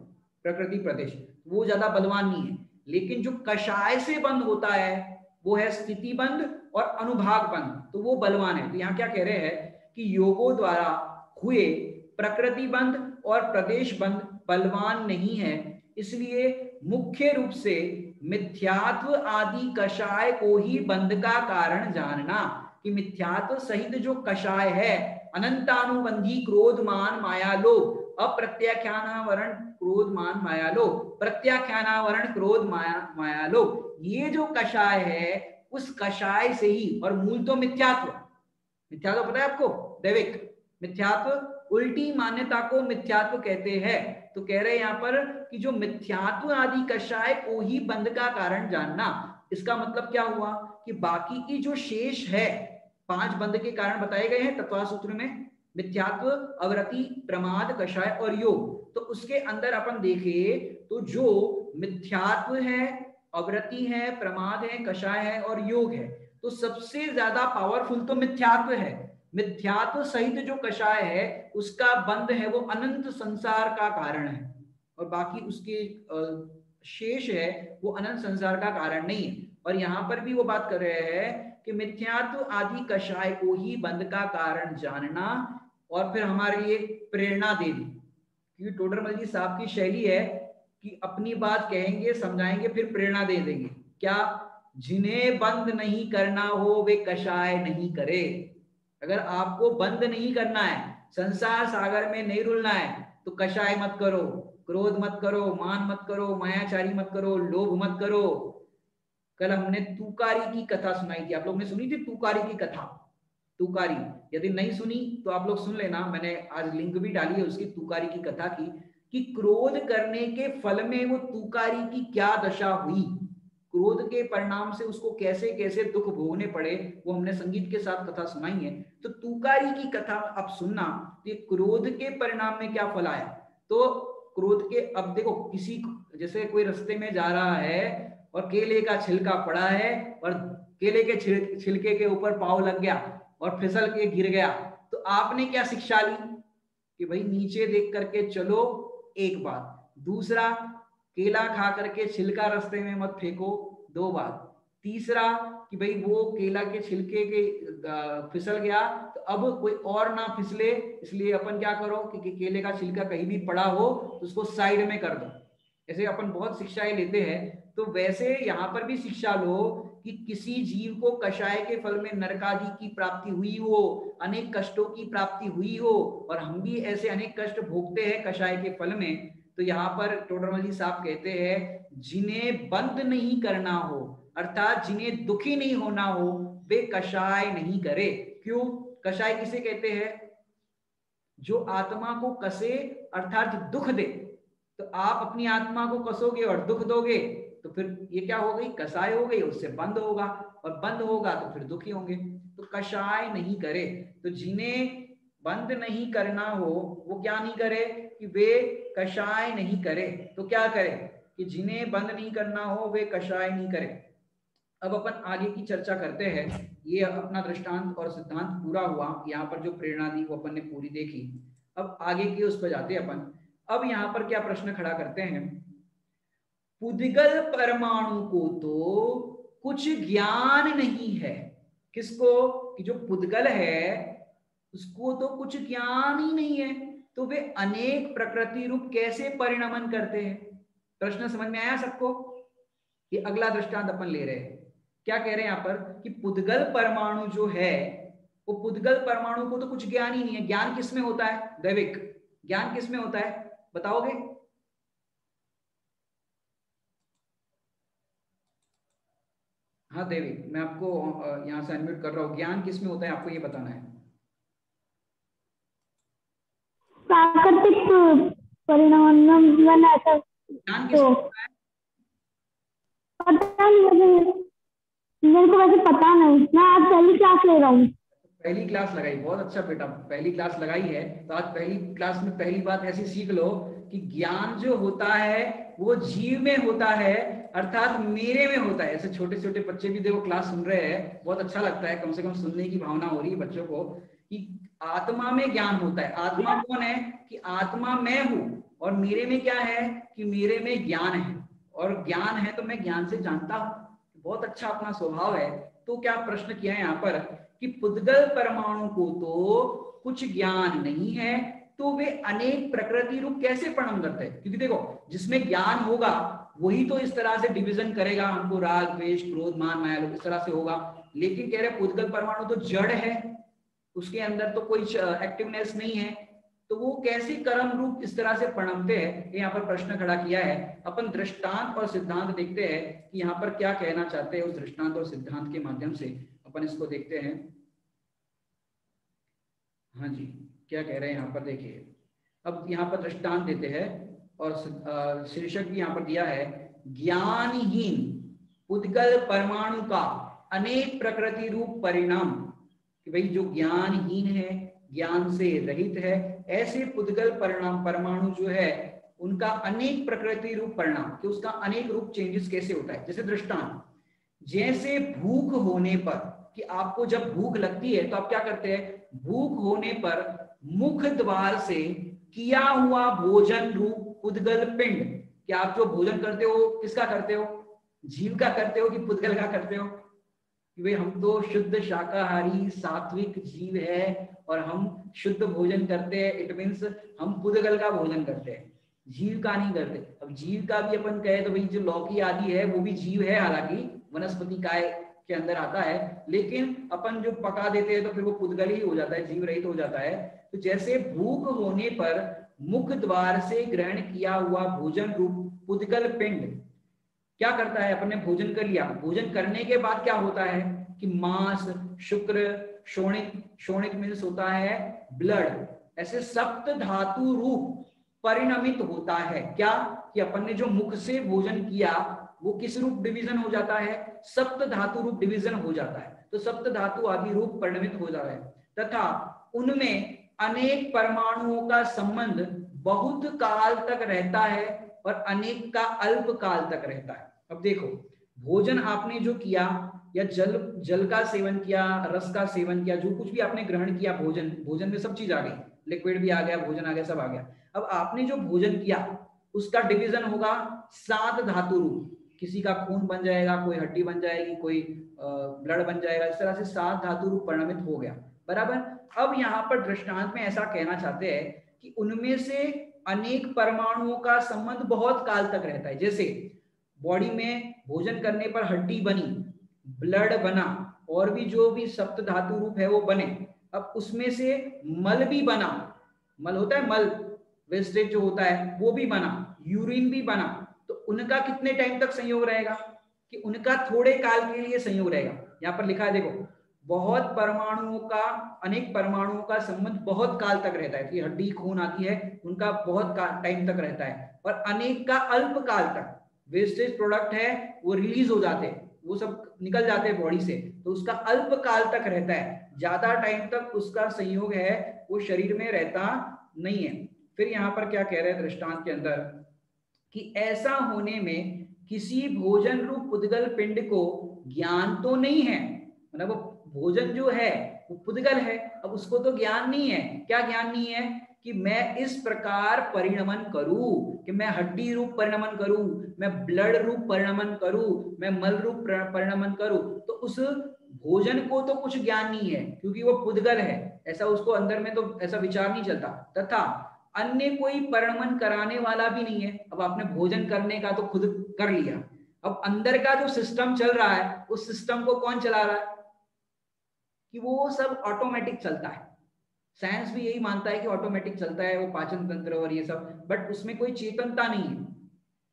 प्रकृति प्रदेश, वो ज्यादा बलवान नहीं है। लेकिन जो कषाय से बंध होता है वो है स्थिति बंध और अनुभाग बंध, तो वो बलवान है। तो यहाँ क्या कह रहे हैं कि योगों द्वारा हुए प्रकृति बंध और प्रदेश बंध बलवान नहीं है, इसलिए मुख्य रूप से मिथ्यात्व आदि कषाय को ही बंध का कारण जानना। कि मिथ्यात्व सहित जो कषाय है, अनंतानुबंधी क्रोध मान माया लोभ, अप्रत्याख्यानावरण क्रोध मान माया लोभ, प्रत्याख्यानावरण क्रोध माया लोभ, ये जो कषाय है उस कषाय से ही, और मूल तो मिथ्यात्व, मिथ्यात्व पता है आपको? दैविक मिथ्यात्व, उल्टी मान्यता को मिथ्यात्व कहते हैं। तो कह रहे हैं यहाँ पर कि जो मिथ्यात्व आदि कषाय को ही बंध का कारण जानना। इसका मतलब क्या हुआ कि बाकी की जो शेष है 5 बंध के कारण बताए गए हैं तत्व सूत्र में, मिथ्यात्व, अवरति, प्रमाद, कषाय और योग। तो उसके अंदर अपन देखें तो जो मिथ्यात्व है, अवरति है, प्रमाद है, कषाय है और योग है, तो सबसे ज्यादा पावरफुल तो मिथ्यात्व है। मिथ्यात्व सहित जो कषाय है उसका बंध है वो अनंत संसार का कारण है, और बाकी उसके शेष है वो अनंत संसार का कारण नहीं है। और यहां पर भी वो बात कर रहे हैं कि मिथ्यात्व आदि कषाय को ही बंध का कारण जानना, और फिर हमारे लिए प्रेरणा देनी। क्योंकि टोडरमल जी साहब की शैली है कि अपनी बात कहेंगे, समझाएंगे, फिर प्रेरणा दे देंगे। क्या? जिन्हें बंद नहीं करना हो वे कषाय नहीं करे। अगर आपको बंद नहीं करना है, संसार सागर में नहीं रुलना है, तो कषाय मत करो, क्रोध मत करो, मान मत करो, मायाचारी मत करो, लोभ मत करो। कल हमने तुकारी की कथा सुनाई थी, आप लोगों ने सुनी थी तुकारी की कथा? तुकारी यदि नहीं सुनी तो आप लोग सुन लेना, मैंने आज लिंक भी डाली है उसकी, तुकारी की कथा की, कि क्रोध करने के फल में वो तुकारी की क्या दशा हुई, क्रोध के परिणाम से उसको कैसे कैसे दुख भोगने पड़े, वो हमने संगीत के साथ कथा सुनाई है। तो तुकारी की कथा आप सुनना, ये क्रोध के परिणाम में क्या फल आया। तो क्रोध के, अब देखो किसी, जैसे कोई रास्ते में जा रहा है और केले का छिलका पड़ा है और केले के छिलके के ऊपर पाँव लग गया और फिसल के गिर गया, तो आपने क्या शिक्षा ली कि भाई नीचे देख करके चलो, एक बात। दूसरा, केला खा करके छिलका रास्ते में मत फेंको, 2 बात। तीसरा कि भाई वो केला के छिलके के फिसल गया तो अब कोई और ना फिसले, इसलिए अपन क्या करो कि केले का छिलका कहीं भी पड़ा हो तो उसको साइड में कर दो। ऐसे अपन बहुत शिक्षाएं लेते हैं, तो वैसे यहाँ पर भी शिक्षा लो कि किसी जीव को कषाय के फल में नरकादि की प्राप्ति हुई हो, अनेक कष्टों की प्राप्ति हुई हो, और हम भी ऐसे अनेक कष्ट भोगते हैं कषाय के फल में। तो यहाँ पर टोडरमल जी साहब कहते हैं जिन्हें बंद नहीं करना हो, अर्थात जिन्हें दुखी नहीं होना हो, वे कषाय नहीं करे। क्यों? कषाय किसे कहते हैं? जो आत्मा को कसे, अर्थात दुख दे। तो आप अपनी आत्मा को कसोगे और दुख दोगे तो फिर ये क्या हो गई, कसाय हो गई, उससे बंद होगा, और बंद होगा तो फिर दुखी होंगे। तो कषाय नहीं करे, तो जिन्हें बंद नहीं करना हो वो क्या नहीं करे, कि वे कषाय नहीं करे। तो क्या करे, कि जिन्हें बंद नहीं करना हो वे कषाय नहीं करे। अब अपन आगे की चर्चा करते हैं। ये अपना दृष्टांत और सिद्धांत पूरा हुआ, यहाँ पर जो प्रेरणा दी वो अपन ने पूरी देखी। अब आगे की उस पर जाते हैं अपन। अब यहाँ पर क्या प्रश्न खड़ा करते हैं, पुद्गल परमाणु को तो कुछ ज्ञान नहीं है। किसको, कि जो पुद्गल है उसको तो कुछ ज्ञान ही नहीं है, तो वे अनेक प्रकृति रूप कैसे परिणमन करते हैं। प्रश्न समझ में आया सबको। ये अगला दृष्टांत अपन ले रहे हैं। क्या कह रहे हैं यहाँ पर, कि पुद्गल परमाणु जो है, वो पुद्गल परमाणु को तो कुछ ज्ञान ही नहीं है। ज्ञान किसमें होता है, दैविक ज्ञान किसमें होता है, बताओगे। हाँ देविक, मैं आपको यहाँ से अनम्यूट कर रहा हूँ। ज्ञान किसमें होता है आपको ये बताना है। प्राकृतिक परिणाम ऐसा ज्ञान किसमें होता है, पता नहीं, मेरे को वैसे पता नहीं, मैं आज पहली क्लास ले रहा हूँ। पहली क्लास लगाई, बहुत अच्छा बेटा, पहली क्लास लगाई है तो आज पहली क्लास में पहली बात ऐसी सीख लो कि ज्ञान जो होता है वो जीव में होता है, अर्थात मेरे में होता है। ऐसे छोटे छोटे बच्चे भी देखो क्लास सुन रहे हैं, बहुत अच्छा लगता है, कम से कम सुनने की भावना हो रही है बच्चों को कि आत्मा में ज्ञान होता है। आत्मा कौन है, कि आत्मा मैं हूं, और मेरे में क्या है, कि मेरे में ज्ञान है, और ज्ञान है तो मैं ज्ञान से जानता हूं। बहुत अच्छा अपना स्वभाव है। तो क्या प्रश्न किया है यहाँ पर, कि पुद्गल परमाणु को तो कुछ ज्ञान नहीं है, तो वे अनेक प्रकृति रूप कैसे परिणम करते हैं। क्योंकि देखो जिसमें ज्ञान होगा वही तो इस तरह से डिवीजन करेगा, हमको राग द्वेष क्रोध मान माया लोभ इस तरह से होगा। लेकिन कह रहे पुद्गल परमाणु तो जड़ है, उसके अंदर तो कोई एक्टिवनेस नहीं है, तो वो कैसे कर्म रूप इस तरह से परिणमते हैं। यहाँ पर प्रश्न खड़ा किया है। अपन दृष्टांत और सिद्धांत देखते हैं कि यहाँ पर क्या कहना चाहते हैं, उस दृष्टांत और सिद्धांत के माध्यम से अपन इसको देखते हैं। हाँ जी, क्या कह रहे हैं यहाँ पर देखिए। अब यहाँ पर दृष्टांत देते हैं और शीर्षक भी यहाँ पर दिया है, ज्ञानहीन पुद्गल परमाणु का अनेक प्रकृति रूप परिणाम। कि भाई जो ज्ञानहीन है, ज्ञान से रहित है, ऐसे पुद्गल परिणाम परमाणु जो है उनका अनेक प्रकृति रूप परिणाम, कि उसका अनेक रूप चेंजेस कैसे होता है। जैसे दृष्टांत, जैसे भूख होने पर, कि आपको जब भूख लगती है तो आप क्या करते हैं, भूख होने पर मुख द्वार से किया हुआ भोजन रूप पुद्गल पिंड, कि आप जो भोजन करते हो किसका करते हो, जीव का करते हो कि पुद्गल का करते हो। कि भाई हम तो शुद्ध शाकाहारी सात्विक जीव है और हम शुद्ध भोजन करते हैं, इट मीन्स हम पुद्गल का भोजन करते हैं, जीव का नहीं करते। अब जीव का भी अपन कहे तो भाई जो लौकी आदि है वो भी जीव है, हालांकि वनस्पति काय के अंदर आता है, लेकिन अपन जो पका देते हैं तो फिर वो पुद्गल ही हो जाता है, जीव रहित हो जाता है। तो जैसे भूख होने पर मुख द्वार से ग्रहण किया हुआ भोजन रूप पुद्गल पिंड क्या करता है, अपन ने भोजन कर लिया, भोजन करने के बाद क्या होता है कि मांस शुक्र शोणित, शोणित मीन्स होता है ब्लड, ऐसे सप्त धातु रूप परिणमित होता है। क्या, कि अपन ने जो मुख से भोजन किया वो किस रूप डिवीजन हो जाता है, सप्त धातु रूप डिवीजन हो जाता है। तो सप्त धातु आदि रूप परिणमित हो जाता है, तथा उनमें अनेक परमाणुओं का संबंध बहुत काल तक रहता है और अनेक का अल्प काल तक रहता है। अब देखो भोजन आपने जो किया, या जल का सेवन किया, रस का सेवन किया, जो कुछ भी आपने ग्रहण किया, भोजन में सब चीज आ गई, लिक्विड भी आ गया, भोजन आ गया, सब आ गया। अब आपने जो भोजन किया उसका डिवीजन होगा 7 धातु रूप, किसी का खून बन जाएगा, कोई हड्डी बन जाएगी, कोई ब्लड बन जाएगा, इस तरह से 7 धातु रूप परिणमित हो गया, बराबर। अब यहाँ पर दृष्टांत में ऐसा कहना चाहते हैं कि उनमें से अनेक परमाणुओं का संबंध बहुत काल तक रहता है। जैसे बॉडी में भोजन करने पर हड्डी बनी, ब्लड बना, और भी जो भी सप्त धातु रूप है वो बने। अब उसमें से मल भी बना, मल होता है मल, वेस्टेज जो होता है वो भी बना, यूरिन भी बना। तो उनका कितने टाइम तक संयोग रहेगा, कि उनका थोड़े काल के लिए संयोग रहेगा। यहाँ पर लिखा है देखो, बहुत परमाणुओं का, अनेक परमाणुओं का संबंध बहुत काल तक रहता है, कि हड्डी खून आती है उनका बहुत टाइम तक रहता है, और अनेक का अल्प काल तक, वेस्टेज प्रोडक्ट है वो रिलीज हो जाते हैं, वो सब निकल जाते हैं बॉडी से, तो उसका अल्प काल तक रहता है, ज्यादा टाइम तक उसका संयोग है वो शरीर में रहता नहीं है। फिर यहाँ पर क्या कह रहे हैं दृष्टांत के अंदर कि ऐसा होने में किसी भोजन रूप पुद्गल पिंड को ज्ञान तो नहीं है, मतलब वो भोजन जो है वो पुद्गल है, अब उसको तो ज्ञान नहीं है। क्या ज्ञान नहीं है? कि मैं इस प्रकार परिणमन करूं, कि मैं हड्डी रूप परिणमन करूं, मैं ब्लड रूप परिणमन करूं, मैं मल रूप परिणमन करूं, तो उस भोजन को तो कुछ ज्ञान नहीं है क्योंकि वो पुद्गल है, ऐसा उसको अंदर में तो ऐसा विचार नहीं चलता। तथा अन्य कोई परिणमन कराने वाला भी नहीं है। अब आपने भोजन करने का तो खुद कर लिया, अब अंदर का जो सिस्टम चल रहा है उस सिस्टम को कौन चला रहा है? कि वो सब ऑटोमेटिक चलता है। साइंस भी यही मानता है कि ऑटोमेटिक चलता है वो पाचन तंत्र और ये सब, बट उसमें कोई चेतनता नहीं है।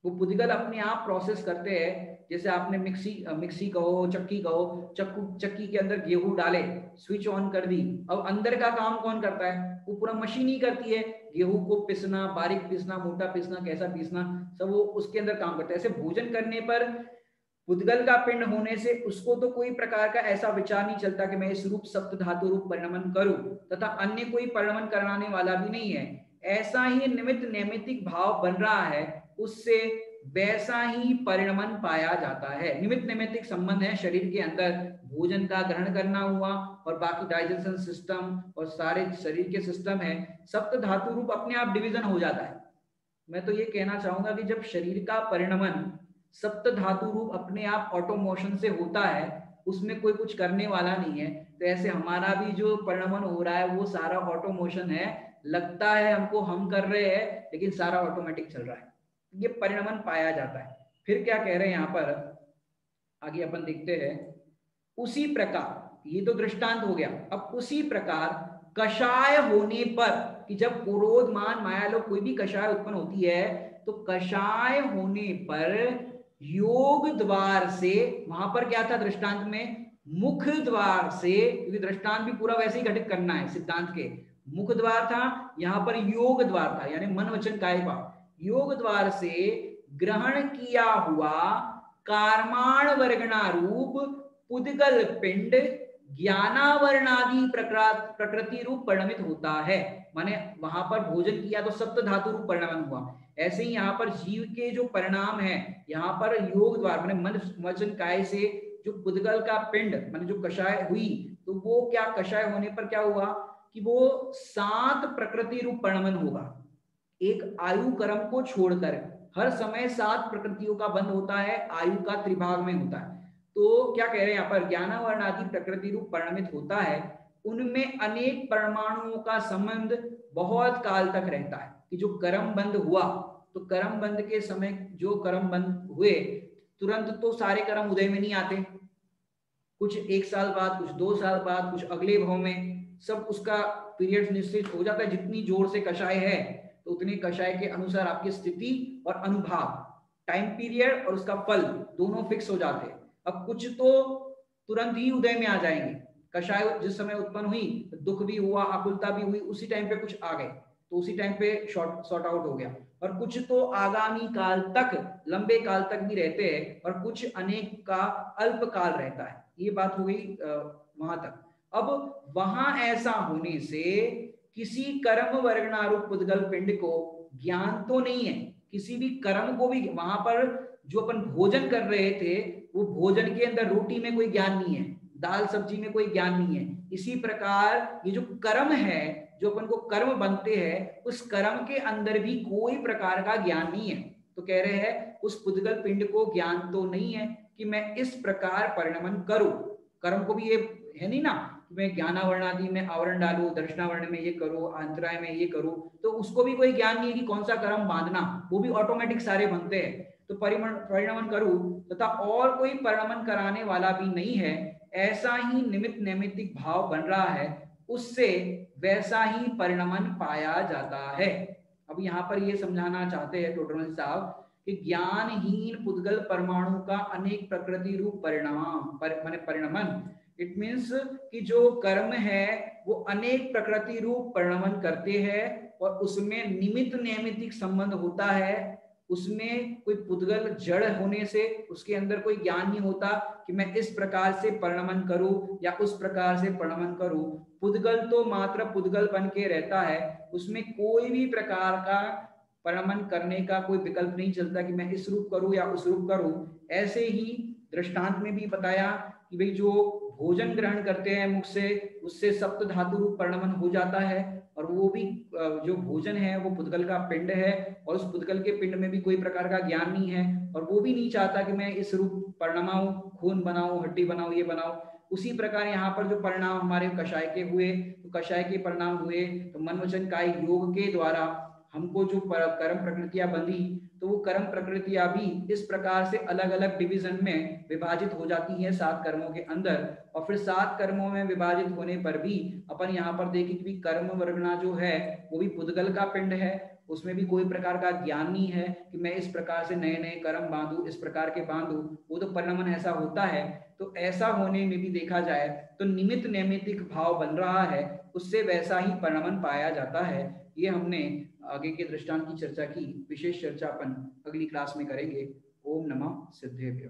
वो पुद्गल अपने आप प्रोसेस करते हैं। जैसे आपने मिक्सी कहो, चक्की कहो, चक्की के अंदर गेहूं डाले, स्विच ऑन कर दी, अब अंदर का काम कौन करता है? वो पूरा मशीन ही करती है। गेहूं को पिसना, बारीक पिसना, मोटा पिसना, कैसा पिसना, सब वो उसके अंदर काम करता है। ऐसे भोजन करने पर पुद्गल का पिंड होने से उसको तो कोई प्रकार का ऐसा विचार नहीं चलता कि मैं इस रूप सप्त धातु रूप परिणमन करूं, तथा अन्य कोई परिणमन कराने वाला भी नहीं है। ऐसा ही निमित्त नैमित्तिक भाव बन रहा है, उससे वैसा ही परिणमन पाया जाता है। निमित्त नैमित्तिक संबंध है शरीर के अंदर, भोजन का ग्रहण करना हुआ और बाकी डाइजेशन सिस्टम और सारे शरीर के सिस्टम है, सप्त धातु रूप अपने आप डिवीजन हो जाता है। मैं तो ये कहना चाहूंगा कि जब शरीर का परिणमन सप्त धातु रूप अपने आप ऑटोमोशन से होता है, उसमें कोई कुछ करने वाला नहीं है, तो ऐसे हमारा भी जो परिणमन हो रहा है वो सारा ऑटोमोशन है। लगता है हमको हम कर रहे हैं लेकिन सारा ऑटोमेटिक चल रहा है, ये परिणमन पाया जाता है। फिर क्या कह रहे हैं यहाँ पर, आगे अपन देखते हैं। उसी प्रकार, ये तो दृष्टांत हो गया, अब उसी प्रकार कषाय होने पर, कि जब क्रोध मान माया लोग कोई भी कषाय उत्पन्न होती है, तो कषाय होने पर योग द्वार से, वहां पर क्या था दृष्टांत में? मुख द्वार से, क्योंकि दृष्टांत भी पूरा वैसे ही घटित करना है सिद्धांत के। मुख द्वार था, यहां पर योग द्वार था, यानी मन वचन काया का योग द्वार से ग्रहण किया हुआ कार्माण वर्गणा रूप पुद्गल पिंड ज्ञानावरणादि प्रकृति रूप परिणमित होता है। माने वहां पर भोजन किया तो सप्त धातु रूप परिणमन हुआ, ऐसे ही यहाँ पर जीव के जो परिणाम है, यहाँ पर योग द्वार माने मन वचन काय से जो पुद्गल का पिंड माने जो कषाय हुई, तो वो क्या कषाय होने पर क्या हुआ कि वो 7 प्रकृति रूप परिणमन होगा। एक आयु कर्म को छोड़कर हर समय 7 प्रकृतियों का बंध होता है, आयु का त्रिभाग में होता है। तो क्या कह रहे हैं यहाँ पर, ज्ञानावरण आदि प्रकृति रूप परिणमित होता है, उनमें अनेक परमाणुओं का संबंध बहुत काल तक रहता है। कि जो कर्म बंध हुआ, तो कर्म बंध के समय जो कर्म बंध हुए, तुरंत तो सारे कर्म उदय में नहीं आते, कुछ 1 साल बाद, कुछ 2 साल बाद, कुछ अगले भाव में, सब उसका पीरियड निश्चित हो जाता है। जितनी जोर से कषाय है तो उतनी कषाय के अनुसार आपकी स्थिति और अनुभाग, टाइम पीरियड और उसका फल दोनों फिक्स हो जाते हैं। अब कुछ तो तुरंत ही उदय में आ जाएंगे, कषाय जिस समय उत्पन्न हुई, दुख भी हुआ, आकुलता भी हुई, उसी टाइम पे कुछ आ गए तो उसी टाइम पे सॉर्ट आउट हो गया। और कुछ तो आगामी काल तक, लंबे काल तक भी रहते हैं, और कुछ अनेक का अल्प काल रहता है। ये बात हो गई वहां तक। अब वहां ऐसा होने से किसी कर्म वर्गणारूप पुद्गल पिंड को ज्ञान तो नहीं है, किसी भी कर्म को भी, वहां पर जो अपन भोजन कर रहे थे वो भोजन के अंदर रोटी में कोई ज्ञान नहीं है, दाल सब्जी में कोई ज्ञान नहीं है। इसी प्रकार ये जो कर्म है, जो अपन को कर्म बनते हैं, उस कर्म के अंदर भी कोई प्रकार का ज्ञान नहीं है। तो कह रहे हैं उस पुद्गल पिंड को ज्ञान तो नहीं है कि मैं इस प्रकार परिणमन करूं। कर्म को भी ये है नहीं ना कि मैं ज्ञानावरणादि में आवरण डालू, दर्शनावरण में ये करूं, अंतराय में ये करूं, तो उसको भी कोई ज्ञान नहीं है कि कौन सा कर्म बांधना, वो भी ऑटोमेटिक सारे बनते हैं। तो परिणमन करूं तथा और कोई परिणमन कराने वाला भी नहीं है, ऐसा ही निमित्त नैमित्तिक भाव बन रहा है, उससे वैसा ही परिणमन पाया जाता है। अब यहाँ पर ये समझाना चाहते हैं टोटरमल साहब कि ज्ञानहीन पुद्गल परमाणु का अनेक प्रकृति रूप परिणाम परिणमन, इट मीन्स कि जो कर्म है वो अनेक प्रकृति रूप परिणमन करते हैं और उसमें निमित्त नैमित्तिक संबंध होता है। उसमें कोई पुद्गल जड़ होने से उसके अंदर कोई ज्ञान नहीं होता कि मैं इस प्रकार से परिणमन करूं या उस प्रकार से परिणमन करूं। पुद्गल तो मात्र पुद्गल बन के रहता है, उसमें कोई भी प्रकार का परिणमन करने का कोई विकल्प नहीं चलता कि मैं इस रूप करूं या उस रूप करूं। ऐसे ही दृष्टांत में भी बताया कि भाई जो भोजन ग्रहण करते हैं मुख से, उससे सप्त धातु रूप परिणमन हो जाता है, और वो भी जो भोजन है वो पुद्गल का पिंड है, और उस पुद्गल के पिंड में भी कोई प्रकार का ज्ञान नहीं है, और वो भी नहीं चाहता कि मैं इस रूप परिणमाऊं, खून बनाऊं, हड्डी बनाऊं, ये बनाऊं। उसी प्रकार यहाँ पर जो परिणाम हमारे कषाय के हुए, तो कषाय के परिणाम हुए तो मन वचन काय योग के द्वारा हमको जो कर्म प्रकृतियां बंधी, तो वो कर्म प्रकृतियां भी इस प्रकार से अलग अलग डिवीजन में विभाजित हो जाती हैं 7 कर्मों के अंदर। और फिर 7 कर्मों में विभाजित होने पर भी अपन यहाँ पर देखें कि कर्म वर्गना जो है वो भी पुद्गल का पिंड है, उसमें भी कोई प्रकार का ज्ञान नहीं है कि मैं इस प्रकार से नए नए कर्म बांधू, इस प्रकार के बांधू, वो तो परिणमन ऐसा होता है। तो ऐसा होने में भी देखा जाए तो निमित्त नैमित्तिक भाव बन रहा है, उससे वैसा ही परिणमन पाया जाता है। ये हमने आगे के दृष्टांत की चर्चा की, विशेष चर्चा अपन अगली क्लास में करेंगे। ओम नमः सिद्धेभ्यो।